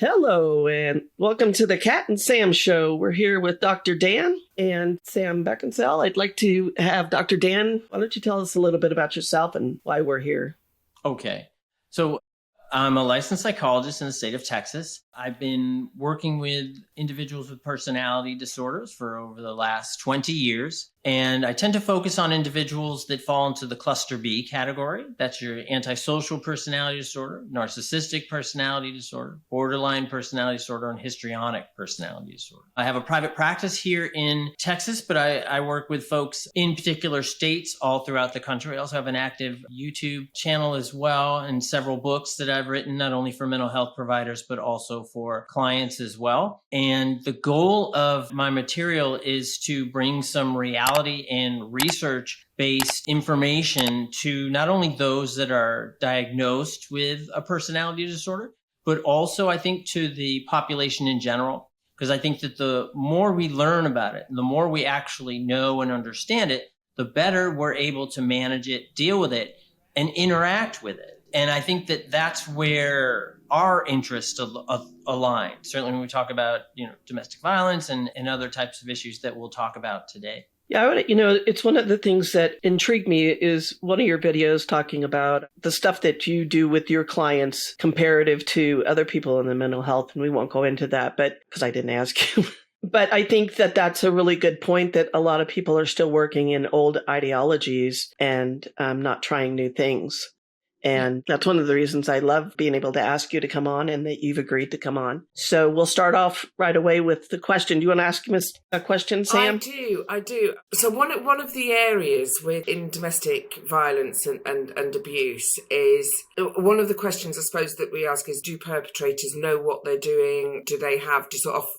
Hello, and welcome to the Cat and Sam Show. We're here with Dr. Dan and Sam Beckinsale. I'd like to have Dr. Dan, why don't you tell us a little bit about yourself and why we're here? Okay. So I'm a licensed psychologist in the state of Texas. I've been working with individuals with personality disorders for over the last 20 years. And I tend to focus on individuals that fall into the cluster B category. That's your antisocial personality disorder, narcissistic personality disorder, borderline personality disorder, and histrionic personality disorder. I have a private practice here in Texas, but I work with folks in particular states all throughout the country. I also have an active YouTube channel as well and several books that I've written, not only for mental health providers, but also for clients as well. And the goal of my material is to bring some reality and research-based information to not only those that are diagnosed with a personality disorder, but also I think to the population in general, because I think that the more we learn about it, the more we actually know and understand it, the better we're able to manage it, deal with it, and interact with it. And I think that that's where our interests align. Certainly when we talk about, domestic violence and other types of issues that we'll talk about today. Yeah, it's one of the things that intrigued me is one of your videos talking about the stuff that you do with your clients comparative to other people in the mental health. And we won't go into that, but because I didn't ask you. But I think that that's a really good point that a lot of people are still working in old ideologies and not trying new things. And that's one of the reasons I love being able to ask you to come on and that you've agreed to come on. So we'll start off right away with the question. Do you want to ask us a question, Sam? I do. So one of the areas in domestic violence and abuse is, one of the questions I suppose that we ask is, do perpetrators know what they're doing? Do they have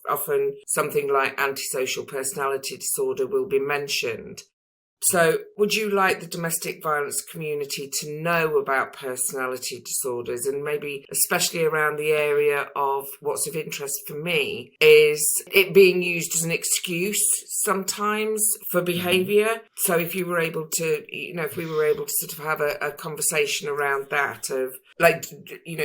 often something like antisocial personality disorder will be mentioned? So would you like the domestic violence community to know about personality disorders, and maybe especially around the area of what's of interest for me is it being used as an excuse sometimes for behaviour? So if you were able to, if we were able to sort of have a conversation around that of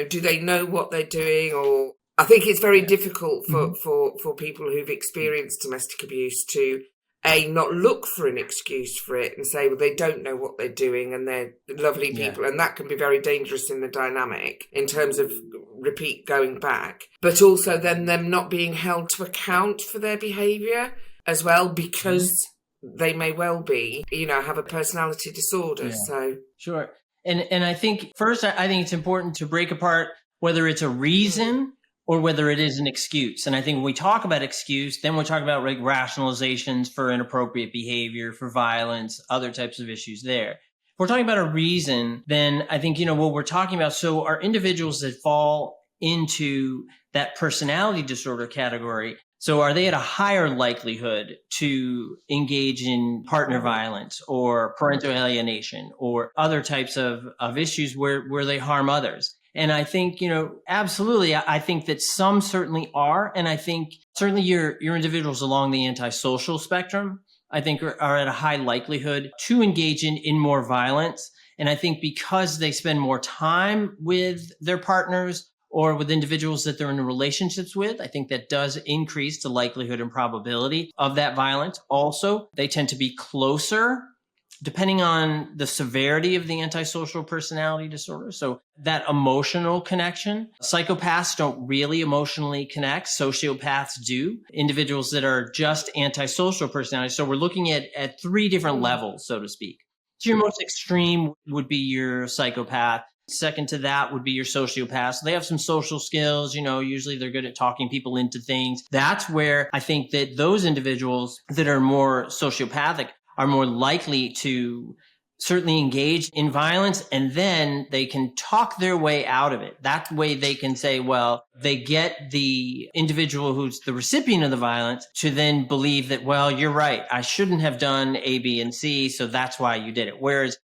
do they know what they're doing? Or I think it's very difficult for people who've experienced domestic abuse to not look for an excuse for it and say, well, they don't know what they're doing and they're lovely people. And that can be very dangerous in the dynamic in terms of repeat going back. But also then them not being held to account for their behaviour as well, because they may well be, have a personality disorder. Yeah. So Sure. And I think first, I think it's important to break apart whether it's a reason or whether it is an excuse. And I think when we talk about excuse, then we're talking about rationalizations for inappropriate behavior, for violence, other types of issues there. If we're talking about a reason, then I think, what we're talking about, so are individuals that fall into that personality disorder category, so are they at a higher likelihood to engage in partner violence or parental alienation or other types of issues where they harm others? And I think, absolutely, I think that some certainly are. And I think certainly your individuals along the antisocial spectrum, I think are at a high likelihood to engage in more violence. And I think because they spend more time with their partners or with individuals that they're in relationships with, I think that does increase the likelihood and probability of that violence. Also, they tend to be closer depending on the severity of the antisocial personality disorder. So that emotional connection, psychopaths don't really emotionally connect. Sociopaths do. Individuals that are just antisocial personality. So we're looking at three different levels, so to speak. So your most extreme would be your psychopath. Second to that would be your sociopath. So they have some social skills, usually they're good at talking people into things. That's where I think that those individuals that are more sociopathic are more likely to certainly engage in violence, and then they can talk their way out of it. That way they can say, well, they get the individual who's the recipient of the violence to then believe that, well, you're right, I shouldn't have done A, B, and C, so that's why you did it. Whereas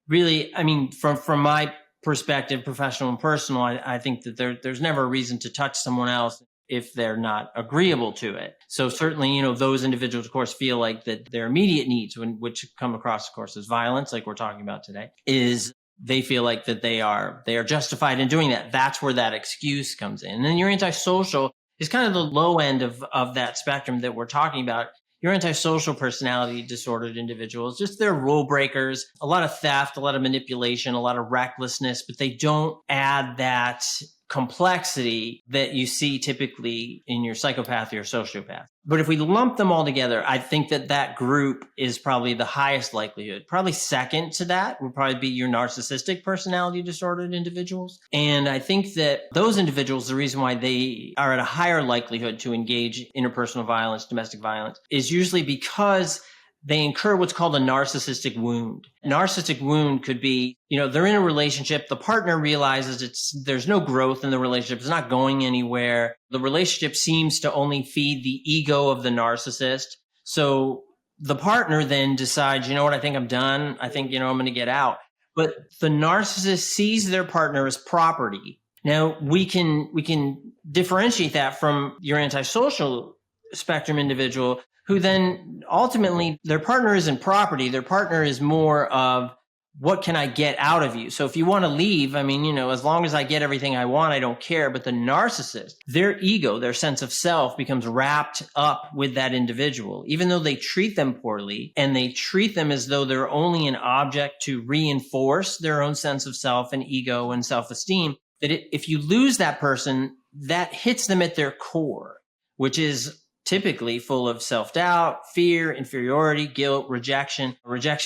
really, from my perspective, professional and personal, I think that there's never a reason to touch someone else if they're not agreeable to it. So certainly, those individuals, of course, feel like that their immediate needs, which come across, of course, as violence, like we're talking about today, is they feel like that they are justified in doing that. That's where that excuse comes in. And then your antisocial is kind of the low end of that spectrum that we're talking about. Your antisocial personality disordered individuals, just they're rule breakers, a lot of theft, a lot of manipulation, a lot of recklessness, but they don't add that complexity that you see typically in your psychopath or your sociopath. But if we lump them all together, I think that group is probably the highest likelihood. Probably second to that would probably be your narcissistic personality disordered individuals. And I think that those individuals, the reason why they are at a higher likelihood to engage in interpersonal violence, domestic violence, is usually because they incur what's called a narcissistic wound. A narcissistic wound could be, they're in a relationship. The partner realizes there's no growth in the relationship. It's not going anywhere. The relationship seems to only feed the ego of the narcissist. So the partner then decides, I think I'm done. I think, I'm going to get out. But the narcissist sees their partner as property. Now we can differentiate that from your antisocial spectrum individual, who then ultimately their partner isn't property. Their partner is more of, what can I get out of you? So if you want to leave, as long as I get everything I want, I don't care. But the narcissist, their ego, their sense of self becomes wrapped up with that individual, even though they treat them poorly and they treat them as though they're only an object to reinforce their own sense of self and ego and self-esteem, that if you lose that person, that hits them at their core, which is typically full of self-doubt, fear, inferiority, guilt, rejection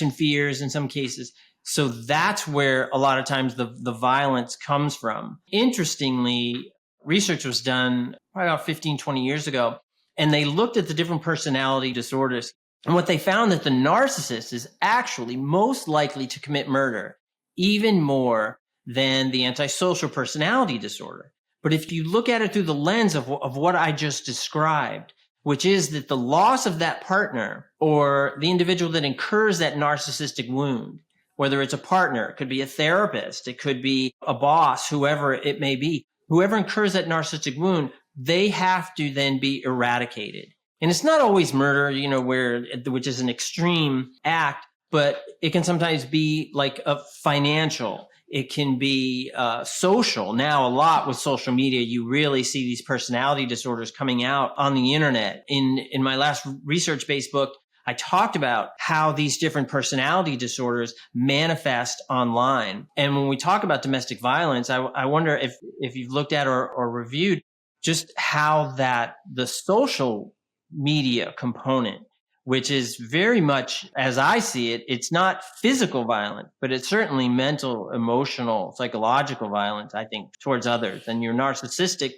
fears in some cases. So that's where a lot of times the violence comes from. Interestingly, research was done probably about 15, 20 years ago, and they looked at the different personality disorders. And what they found that the narcissist is actually most likely to commit murder, even more than the antisocial personality disorder. But if you look at it through the lens of what I just described, which is that the loss of that partner or the individual that incurs that narcissistic wound, whether it's a partner, it could be a therapist, it could be a boss, whoever it may be, whoever incurs that narcissistic wound, they have to then be eradicated. And it's not always murder, which is an extreme act, but it can sometimes be like a financial. It can be social. Now, a lot with social media, you really see these personality disorders coming out on the internet. In my last research-based book, I talked about how these different personality disorders manifest online. And when we talk about domestic violence, I wonder if you've looked at or reviewed just how that the social media component, which is very much, as I see it, it's not physical violence, but it's certainly mental, emotional, psychological violence, I think, towards others. And your narcissistic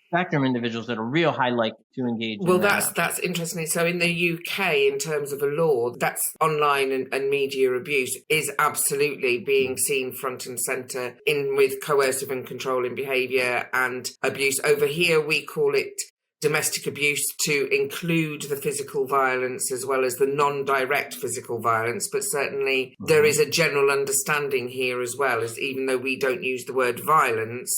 spectrum individuals that are real high likely to engage in that. That's interesting. So in the UK, in terms of a law, that's online and media abuse is absolutely being seen front and centre in with coercive and controlling behaviour and abuse. Over here, we call it domestic abuse to include the physical violence as well as the non-direct physical violence, but certainly there is a general understanding here as well, as even though we don't use the word violence,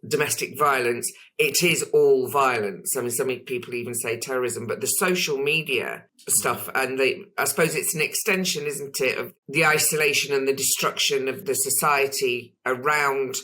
domestic violence, it is all violence. Some people even say terrorism, but the social media stuff, and I suppose it's an extension, isn't it, of the isolation and the destruction of the society around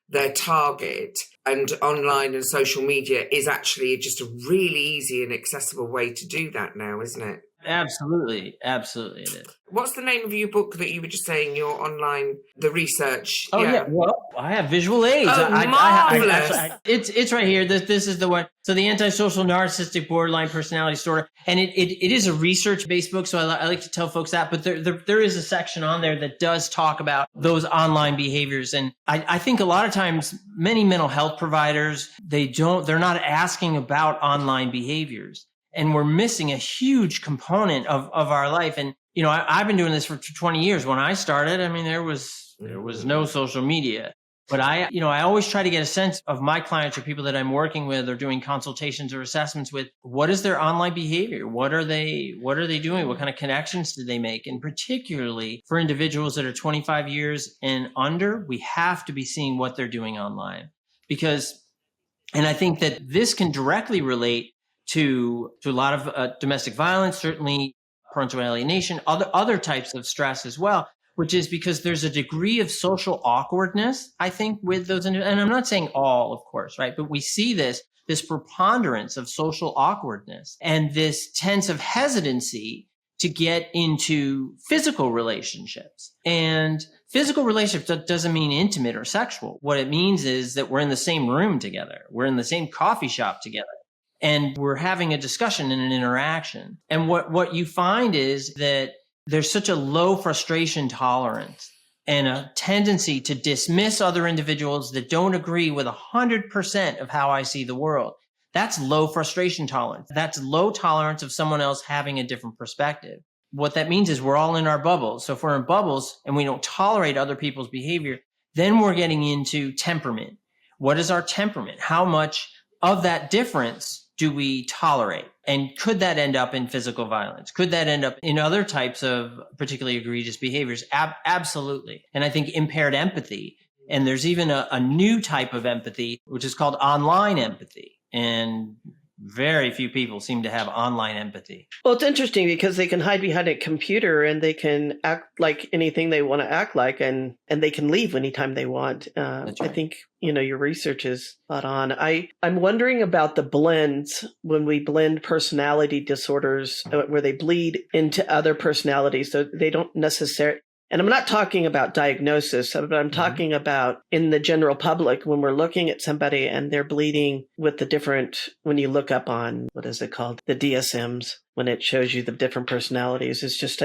their target. And online and social media is actually just a really easy and accessible way to do that now, isn't it? Absolutely. Absolutely it is. What's the name of your book that you were just saying, your online, the research? Oh, yeah. Well, I have visual aids. Oh, marvelous. It's right here. This is the one. So the antisocial narcissistic borderline personality disorder. And it is a research-based book, so I like to tell folks that. But there is a section on there that does talk about those online behaviors. And I think a lot of times many mental health providers, they're not asking about online behaviors. And we're missing a huge component of our life. And, I've been doing this for 20 years. When I started, there was no social media. But I always try to get a sense of my clients or people that I'm working with or doing consultations or assessments with. What is their online behavior? What are they doing? What kind of connections do they make? And particularly for individuals that are 25 years and under, we have to be seeing what they're doing online. And I think that this can directly relate to a lot of domestic violence, certainly parental alienation, other types of stress as well. which is because there's a degree of social awkwardness, I think, with those. And I'm not saying all, of course, right? But we see this preponderance of social awkwardness and this sense of hesitancy to get into physical relationships. And physical relationships doesn't mean intimate or sexual. What it means is that we're in the same room together. We're in the same coffee shop together. And we're having a discussion and an interaction. And what you find is that there's such a low frustration tolerance and a tendency to dismiss other individuals that don't agree with 100% of how I see the world. That's low frustration tolerance. That's low tolerance of someone else having a different perspective. What that means is we're all in our bubbles. So if we're in bubbles and we don't tolerate other people's behavior, then we're getting into temperament. What is our temperament? How much of that difference do we tolerate? And could that end up in physical violence? Could that end up in other types of particularly egregious behaviors? Absolutely. And I think impaired empathy. And there's even a new type of empathy, which is called online empathy. And very few people seem to have online empathy. Well, it's interesting because they can hide behind a computer and they can act like anything they want to act like, and they can leave anytime they want. That's right. I think, your research is spot on. I'm wondering about the blends when we blend personality disorders where they bleed into other personalities. So they don't necessarily, and I'm not talking about diagnosis, but I'm talking about in the general public when we're looking at somebody and they're bleeding with the different, when you look up on, what is it called? The DSMs, when it shows you the different personalities. It's just,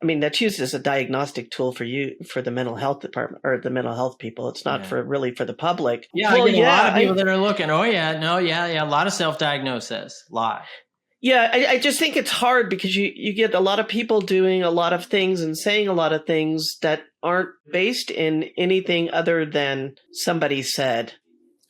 that's used as a diagnostic tool for you, for the mental health department or the mental health people. It's not for the public. Yeah, well, I get a lot of people that are looking, a lot of self-diagnosis, a lot. Yeah, I just think it's hard because you get a lot of people doing a lot of things and saying a lot of things that aren't based in anything other than somebody said.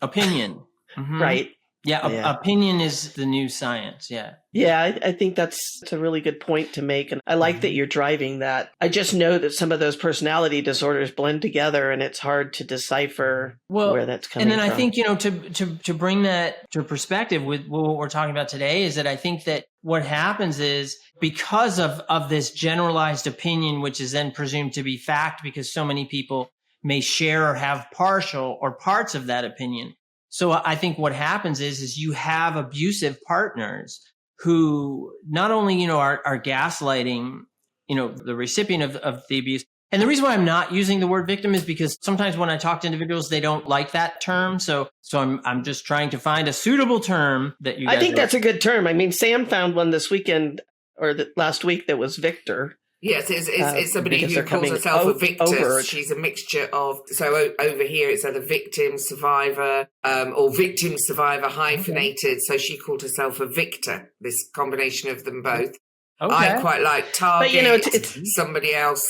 Opinion. Mm-hmm. Right. Yeah, opinion is the new science. Yeah. Yeah, I think that's a really good point to make. And I like that you're driving that. I just know that some of those personality disorders blend together and it's hard to decipher where that's coming from. And then I think, to bring that to perspective with what we're talking about today is that I think that what happens is because of this generalized opinion, which is then presumed to be fact because so many people may share or have partial or parts of that opinion. So I think what happens is you have abusive partners who not only, are gaslighting, the recipient of the abuse. And the reason why I'm not using the word victim is because sometimes when I talk to individuals, they don't like that term. So I'm just trying to find a suitable term that you guys that's a good term. Sam found one this weekend or last week that was victor. Yes, it's somebody who calls herself a victor. She's a mixture of, so over here it's either victim, survivor, or victim, survivor hyphenated. So she called herself a victor, this combination of them both. Okay. I quite like target, but it's somebody else,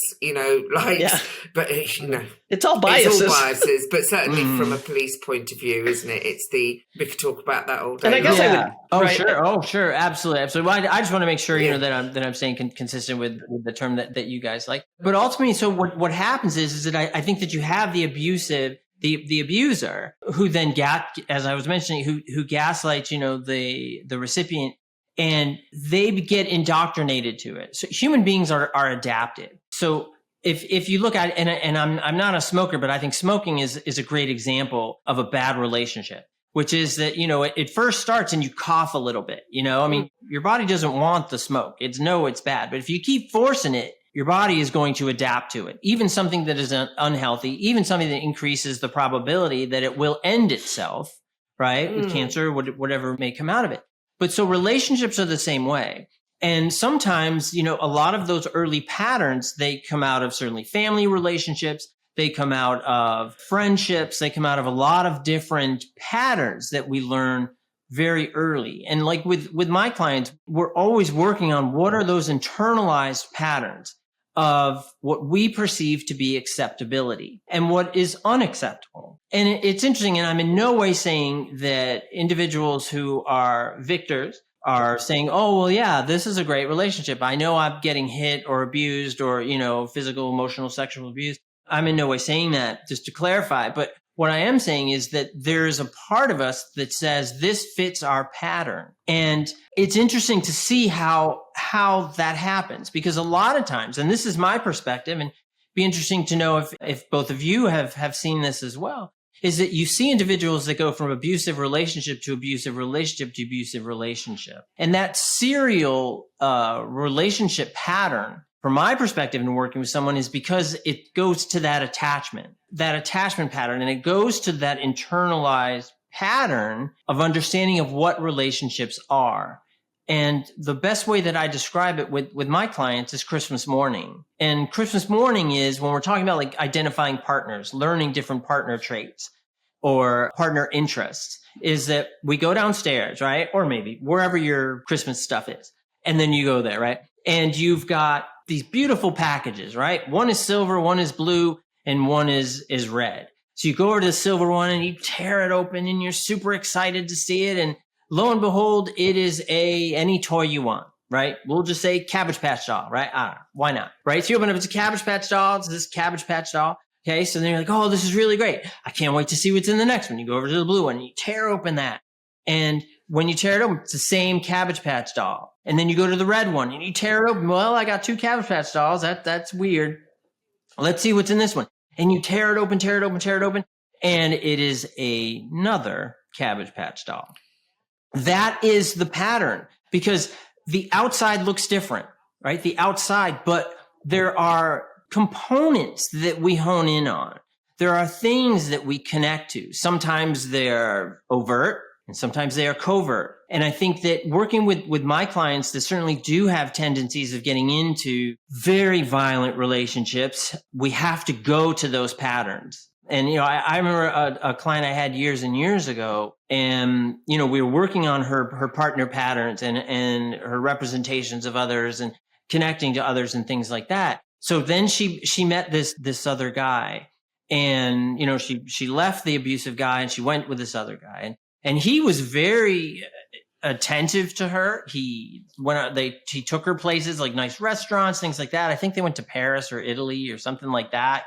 but it's all biases. It's all biases, but certainly from a police point of view, isn't it? We could talk about that all day. And I guess I would. Sure. Absolutely. Well, I just want to make sure, that I'm staying consistent with the term that you guys like. But ultimately, so what happens is that I think that you have the abusive, the abuser who then as I was mentioning, who gaslights, the recipient. And they get indoctrinated to it. So human beings are adaptive. So if you look at it, and I'm not a smoker, but I think smoking is a great example of a bad relationship, which is that, it first starts and you cough a little bit, your body doesn't want the smoke. It's bad. But if you keep forcing it, your body is going to adapt to it. Even something that is unhealthy, even something that increases the probability that it will end itself, right? With cancer, whatever may come out of it. But so relationships are the same way. And sometimes, a lot of those early patterns, they come out of certainly family relationships. They come out of friendships. They come out of a lot of different patterns that we learn very early. And like with my clients, we're always working on what are those internalized patterns of what we perceive to be acceptability and what is unacceptable. And it's interesting, and I'm in no way saying that individuals who are victors are saying, oh, well, yeah, this is a great relationship. I know I'm getting hit or abused or, physical, emotional, sexual abuse. I'm in no way saying that, just to clarify. But what I am saying is that there's a part of us that says this fits our pattern. And it's interesting to see how that happens, because a lot of times, and this is my perspective, and be interesting to know if both of you have seen this as well, is that you see individuals that go from abusive relationship to abusive relationship to abusive relationship. And that serial relationship pattern, from my perspective in working with someone, is because it goes to that attachment pattern, and it goes to that internalized pattern of understanding of what relationships are. And the best way that I describe it with my clients is Christmas morning. And Christmas morning is when we're talking about like identifying partners, learning different partner traits or partner interests, is that we go downstairs, right? Or maybe wherever your Christmas stuff is. And then you go there, right? And you've got these beautiful packages, right? One is silver, one is blue, and one is red. So you go over to the silver one and you tear it open and you're super excited to see it. And lo and behold, it is any toy you want, right? We'll just say Cabbage Patch doll, right? I don't know. Why not? Right? So you open up, it's a Cabbage Patch doll. It's this Cabbage Patch doll. Okay. So then you're like, oh, this is really great. I can't wait to see what's in the next one. You go over to the blue one and you tear open that. And when you tear it open, it's the same Cabbage Patch doll. And then you go to the red one and you tear it open. Well, I got 2 Cabbage Patch dolls. That's weird. Let's see what's in this one. And you tear it open. And it is another Cabbage Patch doll. That is the pattern, because the outside looks different, right? The outside, but there are components that we hone in on. There are things that we connect to. Sometimes they're overt and sometimes they are covert. And I think that working with my clients that certainly do have tendencies of getting into very violent relationships, we have to go to those patterns. And, I remember a client I had years and years ago, and, we were working on her partner patterns and her representations of others and connecting to others and things like that. So then she met this other guy, and, she left the abusive guy and she went with this other guy, and he was very attentive to her. He took her places like nice restaurants, things like that. I think they went to Paris or Italy or something like that,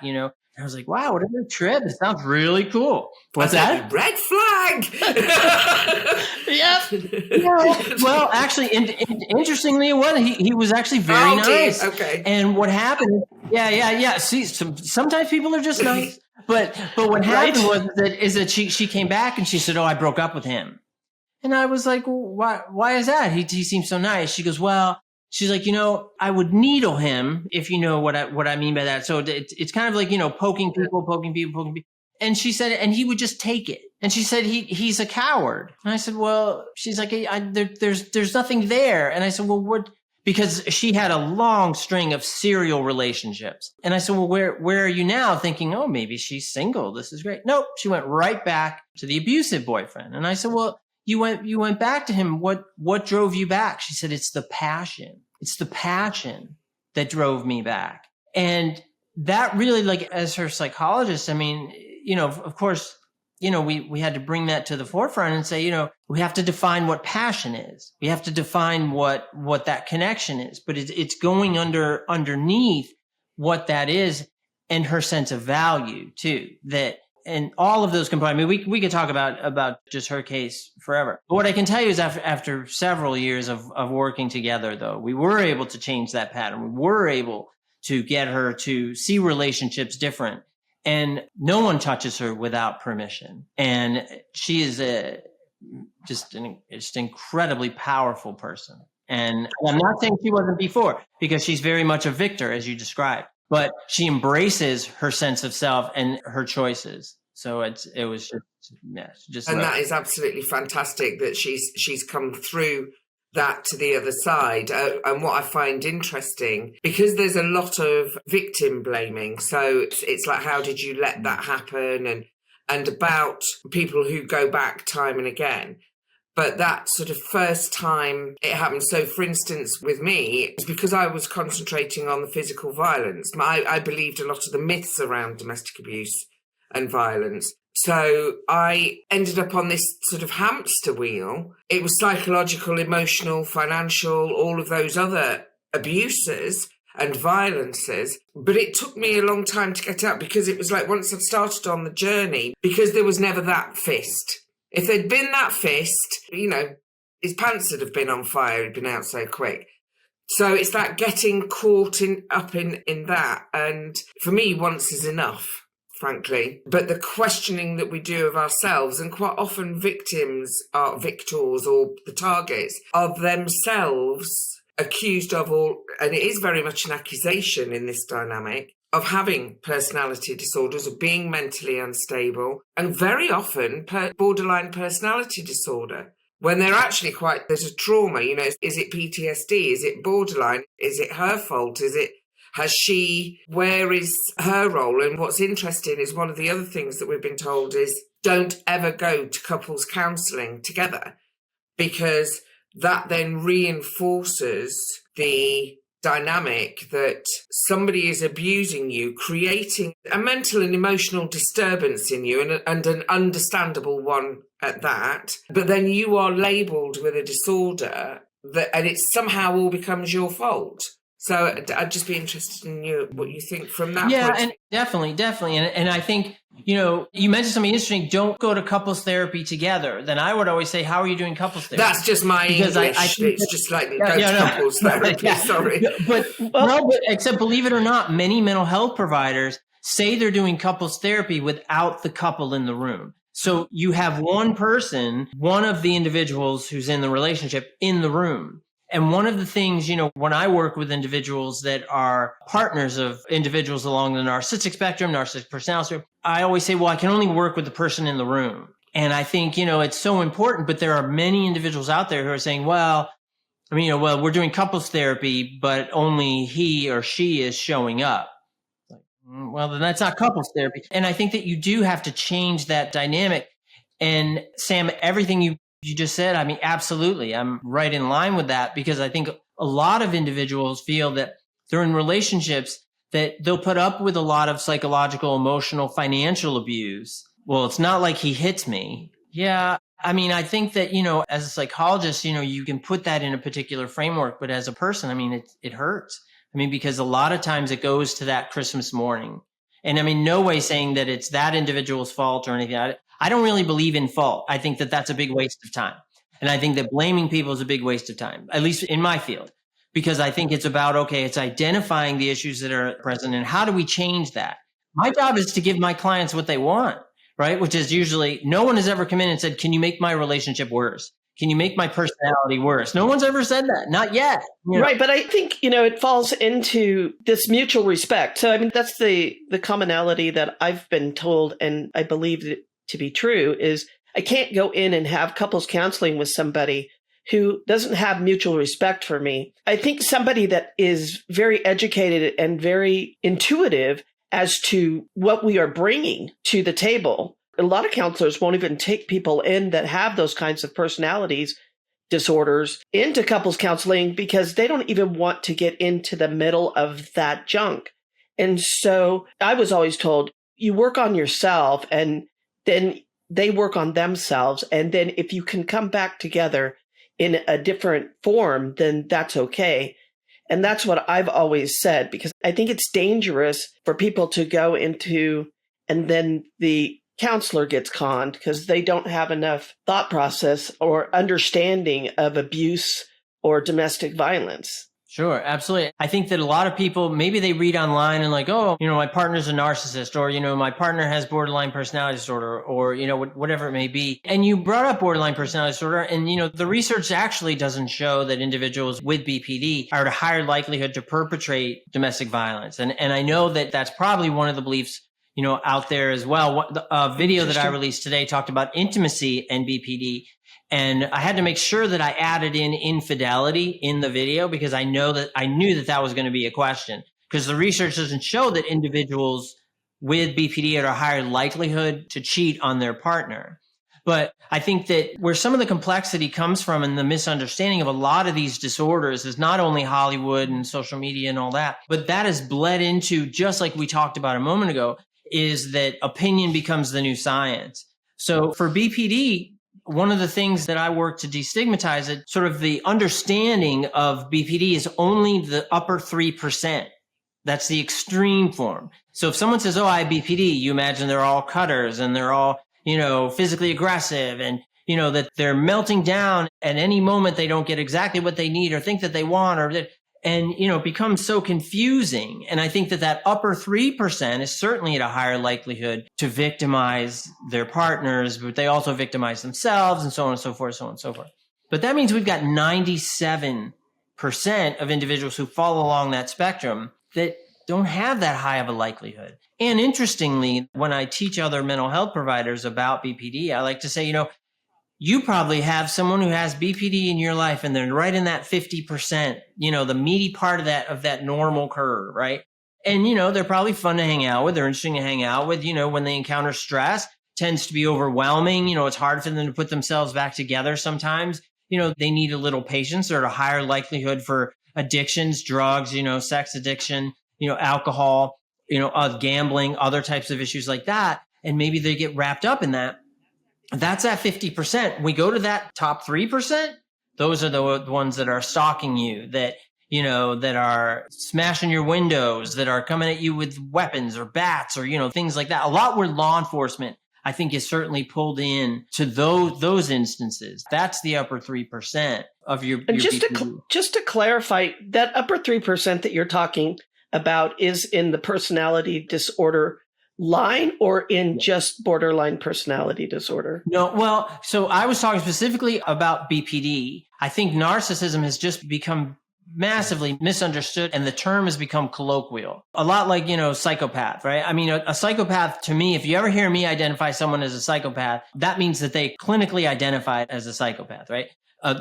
I was like, wow, what a great trip. It sounds really cool. What's that? Red flag. Yep. Yeah. Well, actually, interestingly, he was actually very nice. Okay. And what happened? Yeah. See, sometimes people are just nice. But what happened was that she came back and she said, oh, I broke up with him. And I was like, well, why is that? He seems so nice. She goes, well, she's like, I would needle him, if you know what I mean by that. So it's kind of like, poking people. And she said, and he would just take it. And she said, he's a coward. And I said, well, she's like, there's nothing there. And I said, well, what? Because she had a long string of serial relationships. And I said, well, where are you now? Thinking, oh, maybe she's single. This is great. Nope. She went right back to the abusive boyfriend. And I said, well, you went back to him. What drove you back? She said, it's the passion. It's the passion that drove me back. And that really, like, as her psychologist, I mean, of course, we had to bring that to the forefront and say, we have to define what passion is. We have to define what that connection is, but it's going underneath what that is, and her sense of value too, and all of those components. I mean, we could talk about just her case forever. But what I can tell you is after several years of working together, though, we were able to change that pattern. We were able to get her to see relationships different. And no one touches her without permission. And she is just an incredibly powerful person. And I'm not saying she wasn't before, because she's very much a victor, as you described. But she embraces her sense of self and her choices. So it was just and that is absolutely fantastic that she's come through that to the other side. And what I find interesting, because there's a lot of victim blaming, so it's like, how did you let that happen, and about people who go back time and again. But that sort of first time it happened, so for instance, with me, it's because I was concentrating on the physical violence. I believed a lot of the myths around domestic abuse and violence. So I ended up on this sort of hamster wheel. It was psychological, emotional, financial, all of those other abuses and violences. But it took me a long time to get out, because it was like, once I'd started on the journey, because there was never that fist. If there'd been that fist, his pants would have been on fire. He'd been out so quick. So it's that getting caught up in that. And for me, once is enough, frankly. But the questioning that we do of ourselves, and quite often victims are victors or the targets of themselves accused of, or, and it is very much an accusation in this dynamic, of having personality disorders, of being mentally unstable, and very often borderline personality disorder. When they're actually there's a trauma, is it PTSD? Is it borderline? Is it her fault? Where is her role? And what's interesting is one of the other things that we've been told is don't ever go to couples counselling together, because that then reinforces the dynamic that somebody is abusing you, creating a mental and emotional disturbance in you, and an understandable one at that. But then you are labelled with a disorder and it somehow all becomes your fault. So I'd just be interested in what you think from that point. Yeah, and definitely. And I think, you mentioned something interesting. Don't go to couples therapy together. Then I would always say, how are you doing couples therapy? That's just my English. It's just like couples therapy. Sorry. But except believe it or not, many mental health providers say they're doing couples therapy without the couple in the room. So you have one person, one of the individuals who's in the relationship in the room. And one of the things, when I work with individuals that are partners of individuals along the narcissistic spectrum, narcissistic personality spectrum, I always say, well, I can only work with the person in the room. And I think, it's so important, but there are many individuals out there who are saying, well, we're doing couples therapy, but only he or she is showing up. Well, then that's not couples therapy. And I think that you do have to change that dynamic. And Sam, everything you just said, absolutely. I'm right in line with that, because I think a lot of individuals feel that they're in relationships that they'll put up with a lot of psychological, emotional, financial abuse. Well, it's not like he hits me. Yeah. I think that, as a psychologist, you can put that in a particular framework, but as a person, it hurts. Because a lot of times it goes to that Christmas morning. And no way saying that it's that individual's fault or anything. I don't really believe in fault. I think that that's a big waste of time. And I think that blaming people is a big waste of time, at least in my field, because I think it's about, it's identifying the issues that are present and how do we change that? My job is to give my clients what they want, right? Which is usually no one has ever come in and said, can you make my relationship worse? Can you make my personality worse? No one's ever said that. Not yet. Right. But I think, it falls into this mutual respect. So, that's the commonality that I've been told, and I believe it to be true, is I can't go in and have couples counseling with somebody who doesn't have mutual respect for me. I think somebody that is very educated and very intuitive as to what we are bringing to the table. A lot of counselors won't even take people in that have those kinds of personalities disorders into couples counseling because they don't even want to get into the middle of that junk. And so I was always told, you work on yourself and then they work on themselves. And then if you can come back together in a different form, then that's okay. And that's what I've always said, because I think it's dangerous for people to go into, and then the counselor gets conned because they don't have enough thought process or understanding of abuse or domestic violence. Sure, absolutely. I think that a lot of people, maybe they read online and my partner's a narcissist, or, my partner has borderline personality disorder, or, whatever it may be. And you brought up borderline personality disorder, and, the research actually doesn't show that individuals with BPD are at a higher likelihood to perpetrate domestic violence. And I know that that's probably one of the beliefs out there as well. A video that I released today talked about intimacy and BPD. And I had to make sure that I added in infidelity in the video because I knew that was going to be a question, because the research doesn't show that individuals with BPD are at a higher likelihood to cheat on their partner. But I think that where some of the complexity comes from and the misunderstanding of a lot of these disorders is not only Hollywood and social media and all that, but that has bled into, just like we talked about a moment ago, is that opinion becomes the new science. So for BPD, one of the things that I work to destigmatize it, sort of the understanding of BPD is only the upper 3%. That's the extreme form. So if someone says, I have BPD, you imagine they're all cutters and they're all, physically aggressive and, that they're melting down at any moment they don't get exactly what they need or think that they want, And, it becomes so confusing. And I think that upper 3% is certainly at a higher likelihood to victimize their partners, but they also victimize themselves and so on and so forth, so on and so forth. But that means we've got 97% of individuals who fall along that spectrum that don't have that high of a likelihood. And interestingly, when I teach other mental health providers about BPD, I like to say, you probably have someone who has BPD in your life and they're right in that 50%, the meaty part of that normal curve, right? And, they're probably fun to hang out with. They're interesting to hang out with, when they encounter stress, tends to be overwhelming. It's hard for them to put themselves back together sometimes. They need a little patience. They're at a higher likelihood for addictions, drugs, sex addiction, alcohol, gambling, other types of issues like that. And maybe they get wrapped up in that. That's at 50%. We go to that top 3%. Those are the ones that are stalking you, that are smashing your windows, that are coming at you with weapons or bats or, things like that. A lot where law enforcement, I think, is certainly pulled in to those instances. That's the upper 3% of your. And your just to clarify, that upper 3% that you're talking about is in the personality disorder line or in just borderline personality disorder? No, well, so I was talking specifically about BPD. I think narcissism has just become massively misunderstood and the term has become colloquial. A lot like, psychopath, right? I mean, a psychopath to me, if you ever hear me identify someone as a psychopath, that means that they clinically identify as a psychopath, right?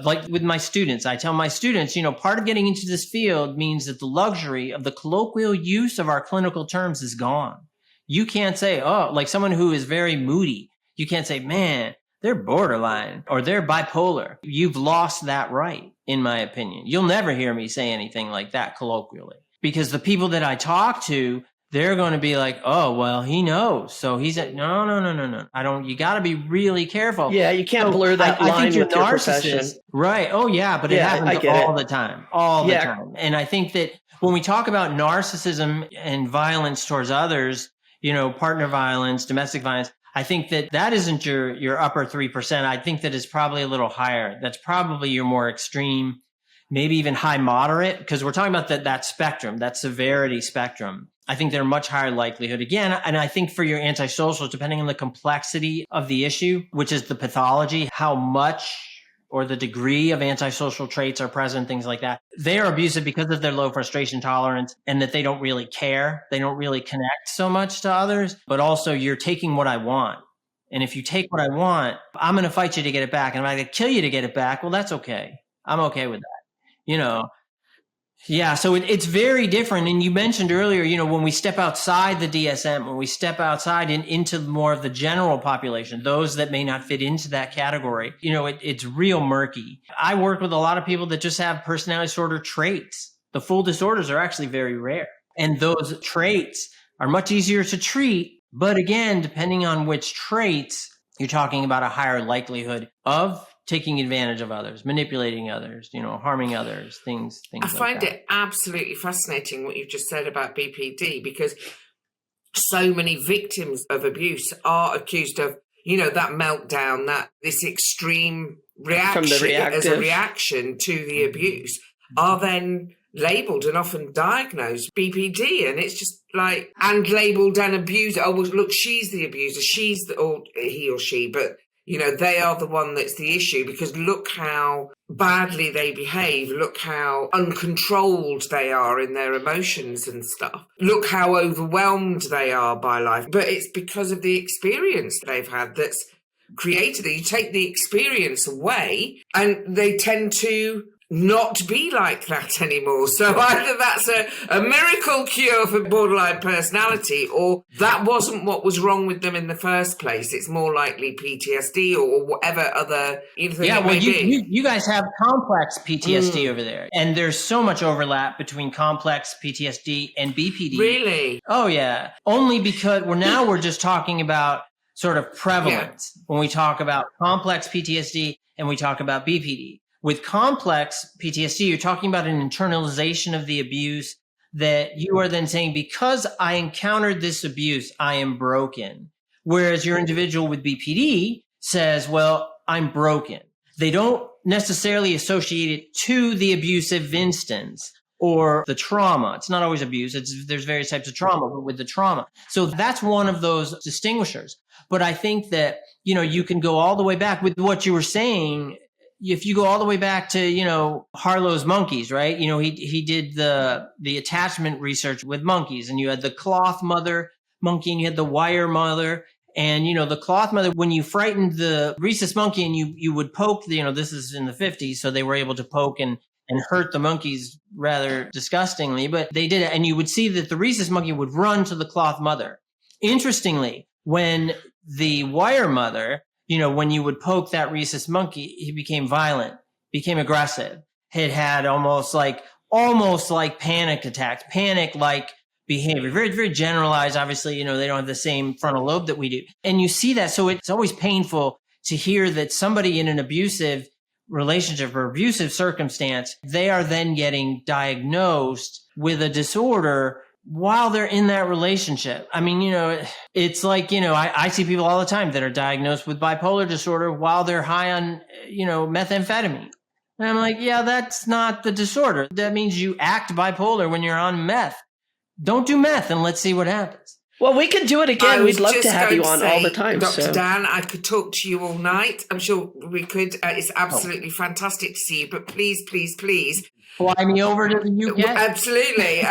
Like with my students, I tell my students, part of getting into this field means that the luxury of the colloquial use of our clinical terms is gone. You can't say, like someone who is very moody, you can't say, man, they're borderline or they're bipolar. You've lost that right, in my opinion. You'll never hear me say anything like that colloquially, because the people that I talk to, they're going to be like, oh, well, he knows. So he's no. You got to be really careful. Yeah, you can't blur that line with your profession. Right. Oh, yeah. But it happens all the time, all the time. And I think that when we talk about narcissism and violence towards others, partner violence, domestic violence, I think that isn't your upper 3%. I think that is probably a little higher. That's probably your more extreme, maybe even high moderate, because we're talking about that spectrum, that severity spectrum. I think they're a much higher likelihood again. And I think for your antisocials, depending on the complexity of the issue, which is the pathology, how much or the degree of antisocial traits are present, things like that, they are abusive because of their low frustration tolerance and that they don't really care. They don't really connect so much to others, but also you're taking what I want. And if you take what I want, I'm going to fight you to get it back. And if I can kill you to get it back, well, that's okay. I'm okay with that, Yeah, so it's very different. And you mentioned earlier, when we step outside the DSM, when we step outside into more of the general population, those that may not fit into that category, it's real murky. I work with a lot of people that just have personality disorder traits. The full disorders are actually very rare. And those traits are much easier to treat. But again, depending on which traits, you're talking about a higher likelihood of taking advantage of others, manipulating others, harming others, things like that. I find it absolutely fascinating what you've just said about BPD, because so many victims of abuse are accused of, that meltdown, this extreme reaction as a reaction to the abuse, are then labelled and often diagnosed BPD. And it's just like, and labelled an abuser. Oh, well, look, she's the abuser. Or he or she, but they are the one that's the issue, because look how badly they behave. Look how uncontrolled they are in their emotions and stuff. Look how overwhelmed they are by life. But it's because of the experience they've had that's created it. You take the experience away and they tend to not be like that anymore. So either that's a miracle cure for borderline personality, or that wasn't what was wrong with them in the first place. It's more likely PTSD or whatever other thing. Yeah, well, you guys have complex PTSD over there, and there's so much overlap between complex PTSD and BPD. Really? Oh yeah, only because we're just talking about sort of prevalence when we talk about complex PTSD and we talk about BPD. With complex PTSD, you're talking about an internalization of the abuse that you are then saying, because I encountered this abuse, I am broken. Whereas your individual with BPD says, well, I'm broken. They don't necessarily associate it to the abusive instance, or the trauma. It's not always abuse. There's various types of trauma, but with the trauma. So that's one of those distinguishers. But I think that, you can go all the way back with what you were saying. If you go all the way back to, Harlow's monkeys, right? He did the attachment research with monkeys, and you had the cloth mother monkey and you had the wire mother. And, the cloth mother, when you frightened the rhesus monkey and you would poke, this is in the 50s, so they were able to poke and hurt the monkeys rather disgustingly, but they did it. And you would see that the rhesus monkey would run to the cloth mother. Interestingly, when the wire mother, when you would poke that rhesus monkey, he became violent, became aggressive. It had almost like panic attacks, panic-like behavior, very, very generalized. Obviously, they don't have the same frontal lobe that we do. And you see that. So it's always painful to hear that somebody in an abusive relationship or abusive circumstance, they are then getting diagnosed with a disorder while they're in that relationship. I mean, it's like, I see people all the time that are diagnosed with bipolar disorder while they're high on, methamphetamine. And I'm like, yeah, that's not the disorder. That means you act bipolar when you're on meth. Don't do meth and let's see what happens. Well, we can do it again. We'd love to have you on all the time. Dr. Dan, I could talk to you all night. I'm sure we could. It's absolutely fantastic to see you. But please, please, please. Fly me over to the UK. Absolutely.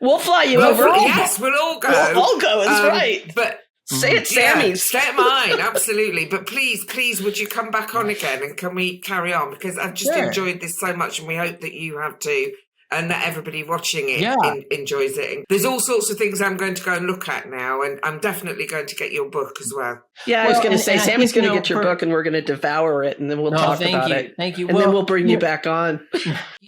We'll fly you over. Yes, we'll all go. We'll all go, that's right. But say it, Sammy's. Stay at mine, absolutely. But please, would you come back on again and can we carry on? Because I've just enjoyed this so much and we hope that you have too. And that everybody watching it enjoys it. And there's all sorts of things I'm going to go and look at now, and I'm definitely going to get your book as well. Yeah, I was going to say, Sammy's going to get your book, and we're going to devour it, and then we'll talk about it. Thank you. And then we'll bring you back on.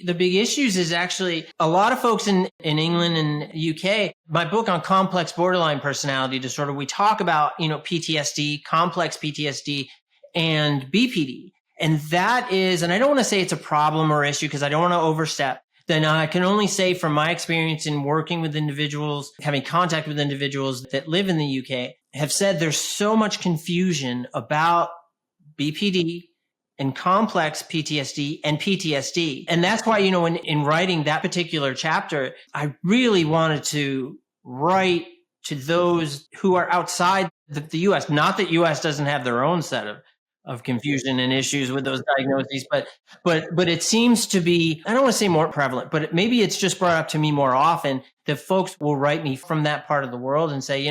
The big issues is actually a lot of folks in England and UK, my book on complex borderline personality disorder, we talk about, PTSD, complex PTSD, and BPD. And that is, and I don't want to say it's a problem or issue because I don't want to overstep. Then I can only say from my experience in working with individuals, having contact with individuals that live in the UK, have said there's so much confusion about BPD and complex PTSD and PTSD. And that's why, in writing that particular chapter, I really wanted to write to those who are outside the US. Not that US doesn't have their own set of confusion and issues with those diagnoses, but it seems to be, I don't want to say more prevalent, but maybe it's just brought up to me more often that folks will write me from that part of the world and say,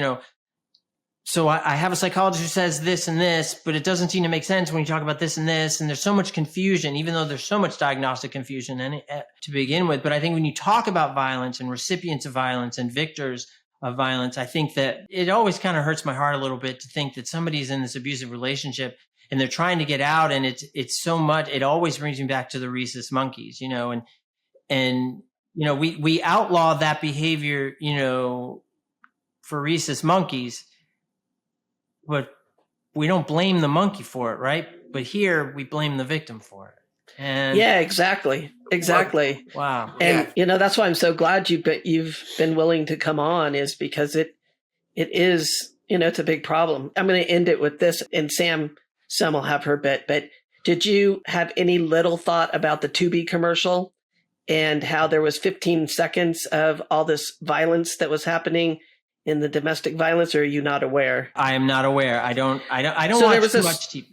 so I have a psychologist who says this and this, but it doesn't seem to make sense when you talk about this and this, and there's so much confusion, even though there's so much diagnostic confusion to begin with. But I think when you talk about violence and recipients of violence and victors of violence, I think that it always kind of hurts my heart a little bit to think that somebody's in this abusive relationship and they're trying to get out, and it's so much. It always brings me back to the rhesus monkeys, and we outlaw that behavior, for rhesus monkeys, but we don't blame the monkey for it, right? But here we blame the victim for it. And yeah, exactly. Wow. And that's why I'm so glad you've been willing to come on, is because it is, it's a big problem. I'm going to end it with this, and Sam will have her bit, but did you have any little thought about the Tubi commercial and how there was 15 seconds of all this violence that was happening in the domestic violence, or are you not aware? I am not aware. I don't so watch too much TV.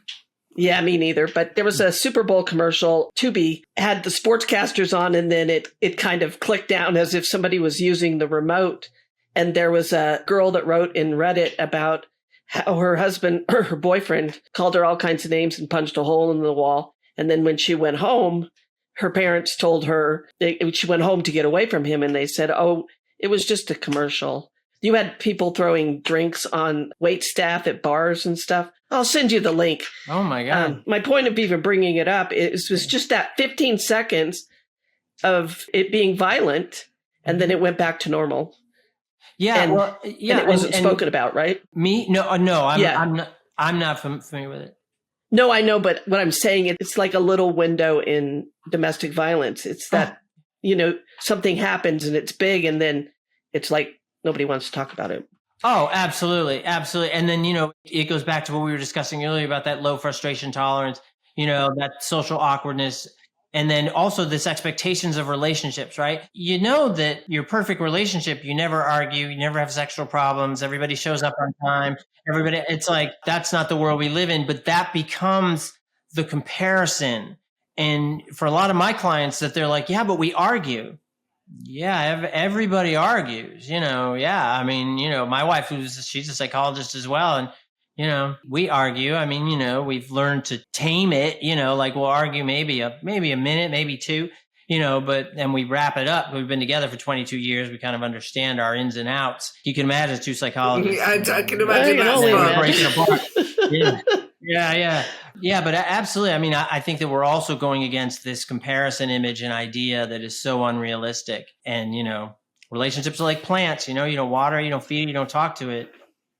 Yeah, me neither. But there was a Super Bowl commercial. Tubi had the sportscasters on, and then it kind of clicked down as if somebody was using the remote. And there was a girl that wrote in Reddit about how her husband or her boyfriend called her all kinds of names and punched a hole in the wall. And then when she went home, her parents told her, she went home to get away from him, and they said, oh, it was just a commercial. You had people throwing drinks on wait staff at bars and stuff. I'll send you the link. Oh, my God. My point of even bringing it up was just that 15 seconds of it being violent, and then it went back to normal. Yeah, and it wasn't spoken about, right? Me? No, I'm not familiar with it. No, I know, but what I'm saying, it's like a little window in domestic violence. It's that, something happens and it's big, and then it's like nobody wants to talk about it. Oh, absolutely. Absolutely. And then, it goes back to what we were discussing earlier about that low frustration tolerance, that social awkwardness. And then also this expectations of relationships, right? You know that your perfect relationship, you never argue, you never have sexual problems, everybody shows up on time, everybody, it's like, that's not the world we live in, but that becomes the comparison. And for a lot of my clients that they're like, yeah, but we argue. Yeah, everybody argues, yeah. I mean, my wife, she's a psychologist as well. And we argue. I mean, we've learned to tame it, like we'll argue maybe a minute, maybe two, but then we wrap it up. We've been together for 22 years. We kind of understand our ins and outs. You can imagine two psychologists. I can imagine that. Breaking apart. Yeah, but absolutely. I mean, I think that we're also going against this comparison image and idea that is so unrealistic. And, relationships are like plants, you don't water, you don't feed it, you don't talk to it.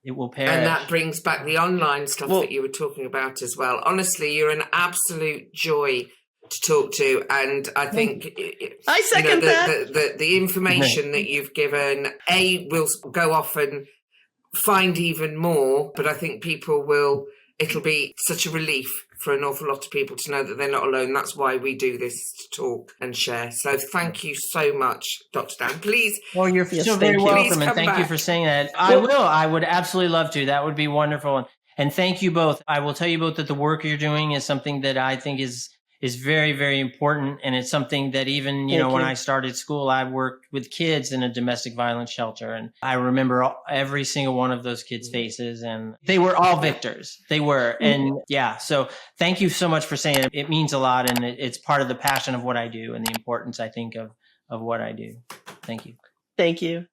It will perish. And that brings back the online stuff that you were talking about as well. Honestly, you're an absolute joy to talk to. And I think I second that. The information that you've given, will go off and find even more. But I think it'll be such a relief for an awful lot of people to know that they're not alone. That's why we do this, to talk and share. So thank you so much, Dr. Dan. Please. Well, you're so very welcome. And thank you for saying that. I will. I would absolutely love to. That would be wonderful. And thank you both. I will tell you both that the work you're doing is something that I think is very, very important. And it's something that even, when I started school, I worked with kids in a domestic violence shelter. And I remember every single one of those kids' faces, and they were all victors. They were. And so thank you so much for saying it. It means a lot. And it's part of the passion of what I do and the importance, I think, of what I do. Thank you. Thank you.